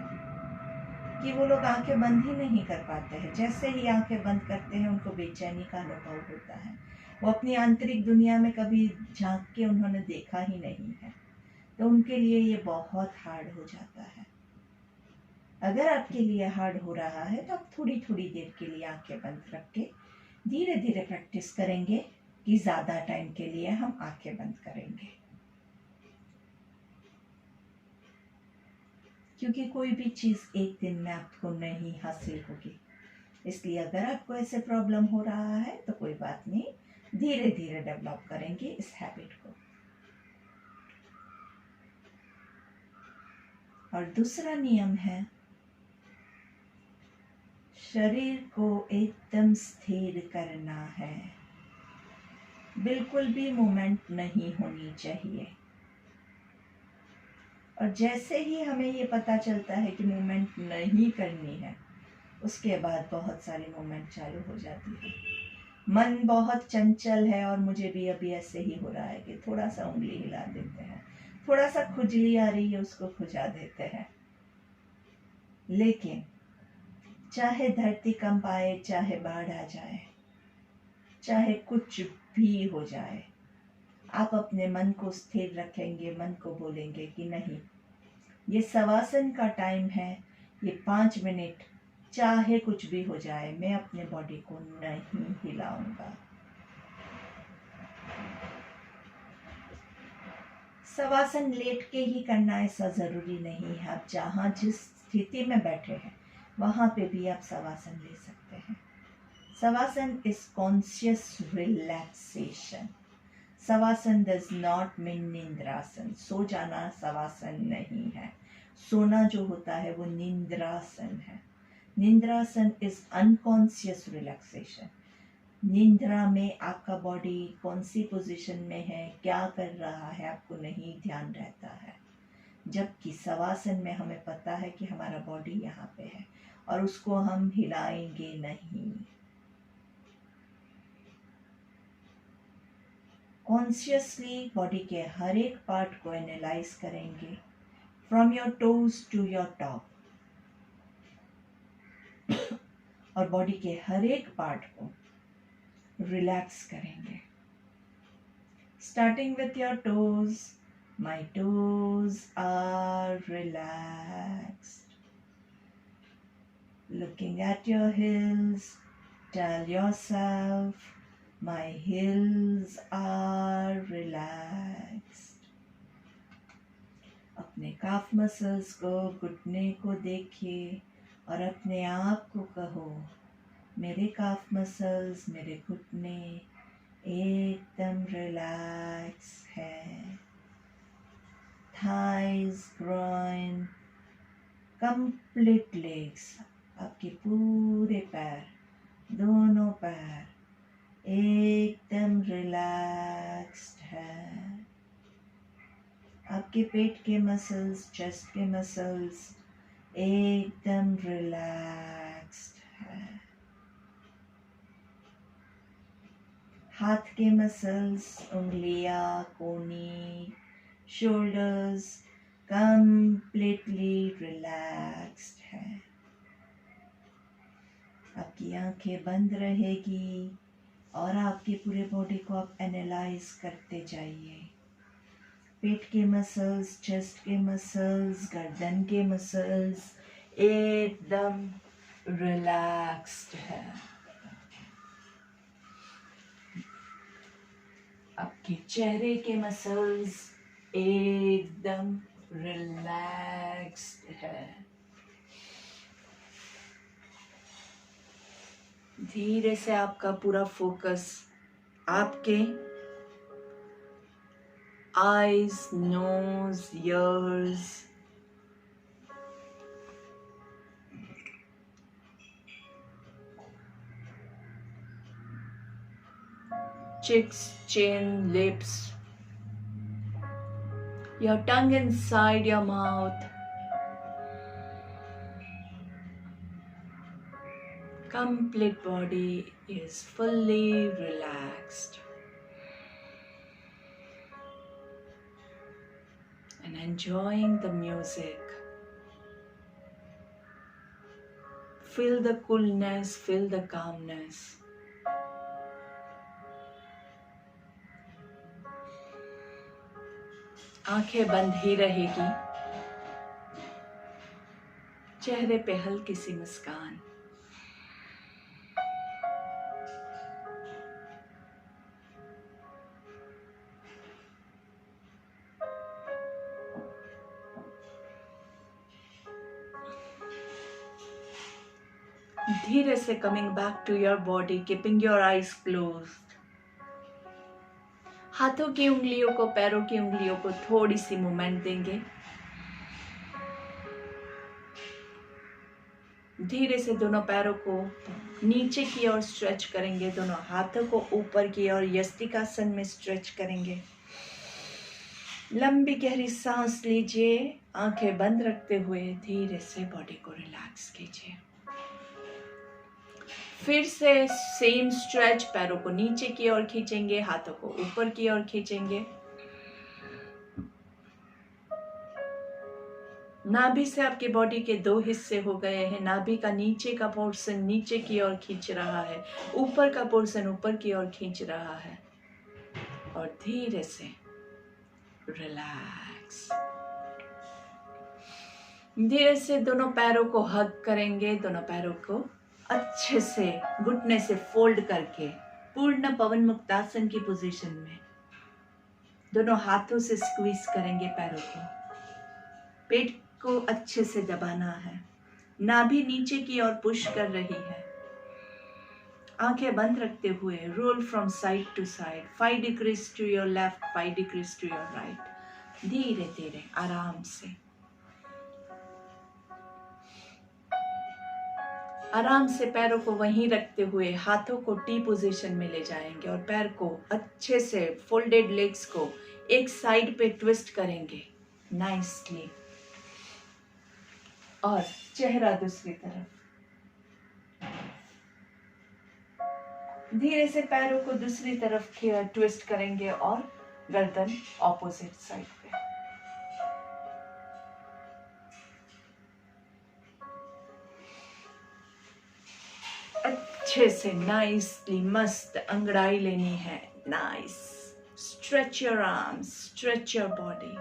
Speaker 1: कि वो लोग आंखें बंद ही नहीं कर पाते हैं। जैसे ही आंखें बंद करते हैं उनको बेचैनी का अनुभव होता है। वो अपनी आंतरिक दुनिया में कभी झांक के उन्होंने देखा ही नहीं है, तो उनके लिए ये बहुत हार्ड हो जाता है। अगर आपके लिए हार्ड हो रहा है तो आप थोड़ी थोड़ी देर के लिए आंखें बंद रख के धीरे धीरे प्रैक्टिस करेंगे कि ज़्यादा टाइम के लिए हम आंखें बंद करेंगे, क्योंकि कोई भी चीज़ एक दिन में आपको नहीं हासिल होगी। इसलिए अगर आपको ऐसे प्रॉब्लम हो रहा है तो कोई बात नहीं, धीरे धीरे डेवलप करेंगे इस हैबिट को। और दूसरा नियम है, शरीर को एकदम स्थिर करना है। बिल्कुल भी मूवमेंट नहीं होनी चाहिए। और जैसे ही हमें ये पता चलता है कि मूवमेंट नहीं करनी है, उसके बाद बहुत सारी मूवमेंट चालू हो जाती है। मन बहुत चंचल है और मुझे भी अभी ऐसे ही हो रहा है कि थोड़ा सा उंगली हिला देते हैं, थोड़ा सा खुजली आ रही है उसको खुजा देते हैं। लेकिन चाहे धरती कंप आए, चाहे बाढ़ आ जाए, चाहे कुछ भी हो जाए, आप अपने मन को स्थिर रखेंगे, मन को बोलेंगे कि नहीं, ये शवासन का टाइम है, ये 5 मिनट चाहे कुछ भी हो जाए मैं अपने बॉडी को नहीं हिलाऊंगा। शवासन लेट के ही करना ऐसा जरूरी नहीं है। आप जहाँ जिस स्थिति में बैठे हैं वहां पे भी आप शवासन ले सकते हैं। Shavasana is conscious relaxation. Shavasana does not mean nidrasana. सो जाना शवासन नहीं है। सोना जो होता है वो निंद्रासन है। निंद्रासन इज अनकॉन्शियस रिलैक्सेशन। निंद्रा में आपका बॉडी कौन सी पोजीशन में है, क्या कर रहा है, आपको नहीं ध्यान रहता है। जबकि शवासन में हमें पता है कि हमारा बॉडी यहाँ पे है और उसको हम हिलाएंगे नहीं। कॉन्शियसली बॉडी के हर एक पार्ट को एनालाइज करेंगे, from your toes to your top, और बॉडी के हर एक पार्ट को रिलैक्स करेंगे। Starting with your toes, my toes are relaxed. Looking at your heels, tell yourself, my heels are relaxed. अपने काफ मसल्स को, घुटने को देखिए और अपने आप को कहो, मेरे काफ मसल्स, मेरे घुटने एकदम रिलैक्स है। थाइज, ग्रोइन, कंप्लीट लेग्स, आपके पूरे पैर, दोनों पैर एकदम रिलैक्स्ड है। आपके पेट के मसल्स, चेस्ट के मसल्स एकदम रिलैक्स्ड है। हाथ के मसल्स, उंगलियां, कोहनी, शोल्डर्स कंप्लीटली रिलैक्स्ड है। आपकी आंखें बंद रहेगी और आपके पूरे बॉडी को आप एनालाइज करते जाइए। पेट के मसल्स, चेस्ट के मसल्स, गर्दन के मसल्स एकदम रिलैक्स्ड है। आपके चेहरे के मसल्स एकदम रिलैक्स्ड है। धीरे से आपका पूरा फोकस आपके eyes, nose, ears, cheeks, chin, lips, your tongue inside your mouth. Complete body is fully relaxed. enjoying the music. Feel the coolness, feel the calmness. आंखें बंद ही रहेगी, चेहरे पे हल्की सी मुस्कान। धीरे से coming back to your body, keeping your eyes closed. हाथों की उंगलियों को, पैरों की उंगलियों को थोड़ी सी मूवमेंट देंगे। धीरे से दोनों पैरों को नीचे की ओर स्ट्रेच करेंगे, दोनों हाथों को ऊपर की ओर यस्तिकासन में स्ट्रेच करेंगे। लंबी गहरी सांस लीजिए, आंखें बंद रखते हुए धीरे से बॉडी को रिलैक्स कीजिए। फिर से सेम स्ट्रेच, पैरों को नीचे की ओर खींचेंगे, हाथों को ऊपर की ओर खींचेंगे। नाभि से आपकी बॉडी के दो हिस्से हो गए हैं। नाभि का नीचे का पोर्शन नीचे की ओर खींच रहा है, ऊपर का पोर्शन ऊपर की ओर खींच रहा है। और धीरे से रिलैक्स। धीरे से दोनों पैरों को हग करेंगे, दोनों पैरों को अच्छे से घुटने से फोल्ड करके पूर्ण पवन मुक्तासन की पोजीशन में दोनों हाथों से स्क्वीज करेंगे पैरों को। पेट को अच्छे से दबाना है, नाभि नीचे की ओर पुश कर रही है। आंखें बंद रखते हुए roll from side to side, 5 degrees to your left, 5 degrees to your right. धीरे धीरे आराम से, आराम से पैरों को वहीं रखते हुए हाथों को टी पोजीशन में ले जाएंगे और पैर को अच्छे से फोल्डेड लेग्स को एक साइड पे ट्विस्ट करेंगे नाइसली। और चेहरा दूसरी तरफ, धीरे से पैरों को दूसरी तरफ ट्विस्ट करेंगे और गर्दन ऑपोजिट साइड पे। अच्छे से नाइसली मस्त अंगड़ाई लेनी है। Nice, stretch your arms, stretch your body.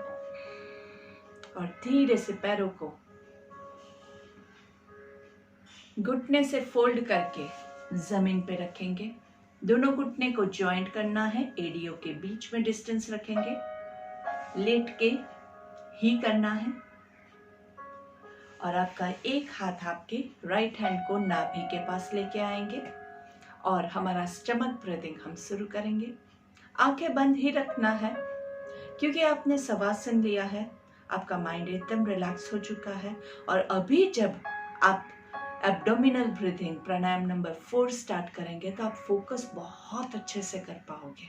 Speaker 1: और धीरे से पैरों को घुटने से फोल्ड करके जमीन पे रखेंगे। दोनों घुटने को जॉइंट करना है, एडियो के बीच में डिस्टेंस रखेंगे, लेट के ही करना है। और आपका एक हाथ आपके राइट हैंड को नाभि के पास लेके आएंगे और हमारा स्टमक ब्रीदिंग हम शुरू करेंगे। आंखें बंद ही रखना है क्योंकि आपने शवासन लिया है, आपका माइंड एकदम रिलैक्स हो चुका है। और अभी जब आप एब्डोमिनल ब्रीथिंग प्राणायाम नंबर 4 स्टार्ट करेंगे तो आप फोकस बहुत अच्छे से कर पाओगे।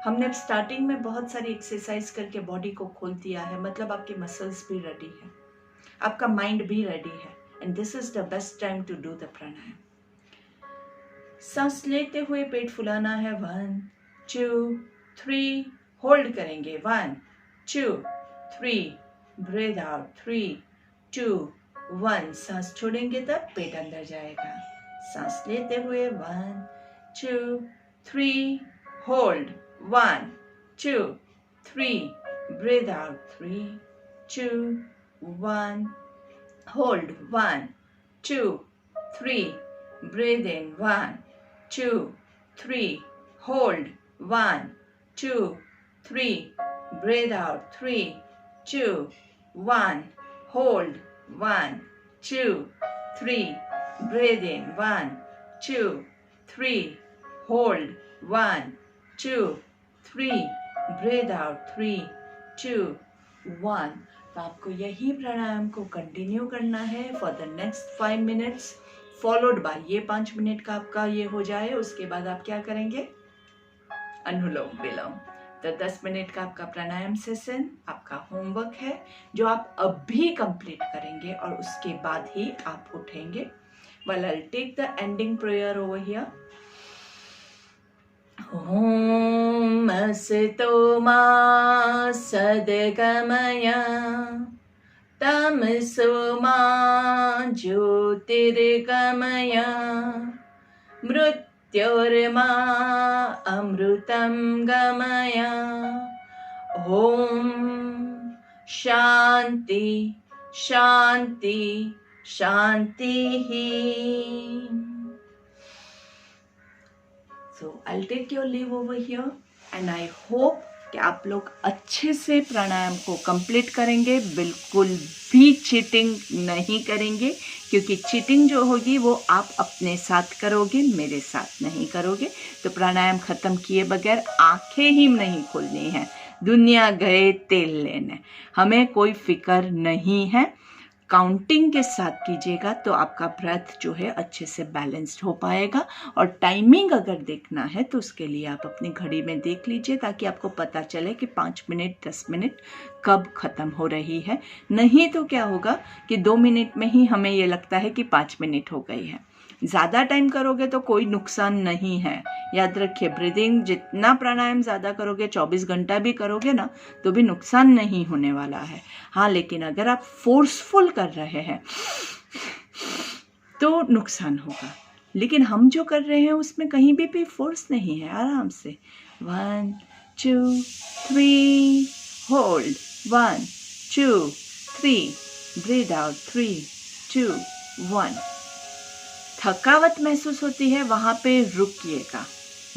Speaker 1: हमने स्टार्टिंग में बहुत सारी एक्सरसाइज करके बॉडी को खोल दिया है, मतलब आपके मसल्स भी रेडी है, आपका माइंड भी रेडी है। And this is the best time to do the pranayama. सांस लेते हुए पेट फुलाना है, 1 2 3, होल्ड करेंगे, 1 2 3, ब्रीथ आउट, 3 2 1, सांस छोड़ेंगे तब पेट अंदर जाएगा। सांस लेते हुए 1 2 3, hold, 1 2 3, breathe out, 3 2 1, hold, 1 2 3, breathe in, 1 2 3, hold, 1 2 3, breathe out, 3 2 1, hold, 1 2 3, breathe in, 1 2 3, hold, 1 2 3, breathe out, 3 2 1। तो आपको यही प्राणायाम को कंटिन्यू करना है for the next 5 minutes, followed by ये 5 मिनट का आपका ये हो जाए, उसके बाद आप क्या करेंगे, अनुलोम विलोम। तो 10 मिनट का आपका प्राणायाम सेशन आपका होमवर्क है जो आप अभी कंप्लीट करेंगे और उसके बाद ही आप उठेंगे। Well, I'll take the ending prayer over here. ॐ असतो मा सद्गमय तमसो मा ज्योतिर्गमय मृत्योर्मा अमृतं गमय। ॐ शान्ति शान्ति शान्तिः। So I'll take your leave over here and I hope कि आप लोग अच्छे से प्राणायाम को कंप्लीट करेंगे, बिल्कुल भी चीटिंग नहीं करेंगे, क्योंकि चीटिंग जो होगी वो आप अपने साथ करोगे, मेरे साथ नहीं करोगे। तो प्राणायाम ख़त्म किए बगैर आंखें ही नहीं खोलनी है। दुनिया गए तेल लेने, हमें कोई फिक्र नहीं है। काउंटिंग के साथ कीजिएगा तो आपका ब्रेथ जो है अच्छे से बैलेंस्ड हो पाएगा। और टाइमिंग अगर देखना है तो उसके लिए आप अपनी घड़ी में देख लीजिए, ताकि आपको पता चले कि 5 मिनट 10 मिनट कब ख़त्म हो रही है। नहीं तो क्या होगा कि 2 मिनट में ही हमें ये लगता है कि 5 मिनट हो गई है। ज़्यादा टाइम करोगे तो कोई नुकसान नहीं है। याद रखिए, ब्रीदिंग जितना प्राणायाम ज़्यादा करोगे, 24 घंटा भी करोगे ना, तो भी नुकसान नहीं होने वाला है। हाँ, लेकिन अगर आप फोर्सफुल कर रहे हैं तो नुकसान होगा। लेकिन हम जो कर रहे हैं उसमें कहीं भी फोर्स नहीं है, आराम से 1 2 3 होल्ड, 1 2 3 ब्रीद आउट, 3 2 1। थकावट महसूस होती है वहाँ पे रुकिएगा,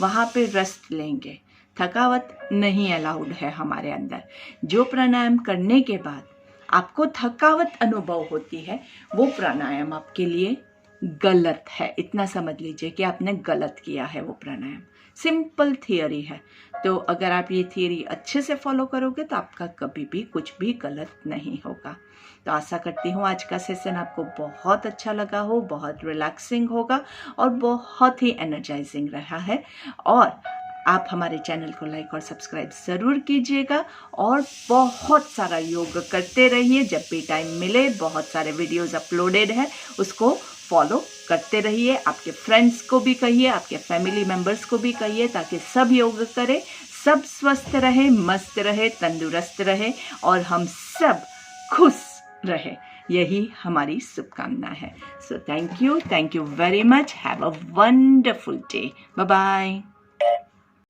Speaker 1: वहाँ पे रेस्ट लेंगे। थकावट नहीं अलाउड है हमारे अंदर। जो प्राणायाम करने के बाद आपको थकावट अनुभव होती है वो प्राणायाम आपके लिए गलत है। इतना समझ लीजिए कि आपने गलत किया है वो प्राणायाम। सिंपल थियरी है। तो अगर आप ये थियरी अच्छे से फॉलो करोगे तो आपका कभी भी कुछ भी गलत नहीं होगा। तो आशा करती हूँ आज का सेशन आपको बहुत अच्छा लगा हो, बहुत रिलैक्सिंग होगा और बहुत ही एनर्जाइजिंग रहा है। और आप हमारे चैनल को लाइक और सब्सक्राइब ज़रूर कीजिएगा और बहुत सारा योग करते रहिए। जब भी टाइम मिले, बहुत सारे वीडियोस अपलोडेड है, उसको फॉलो करते रहिए। आपके फ्रेंड्स को भी कहिए, आपके फैमिली मेम्बर्स को भी कहिए, ताकि सब योग करें, सब स्वस्थ रहे, मस्त रहे, तंदुरुस्त रहे और हम सब खुश रहे। यही हमारी शुभकामना है। So thank you very much. Have a wonderful day. Bye bye.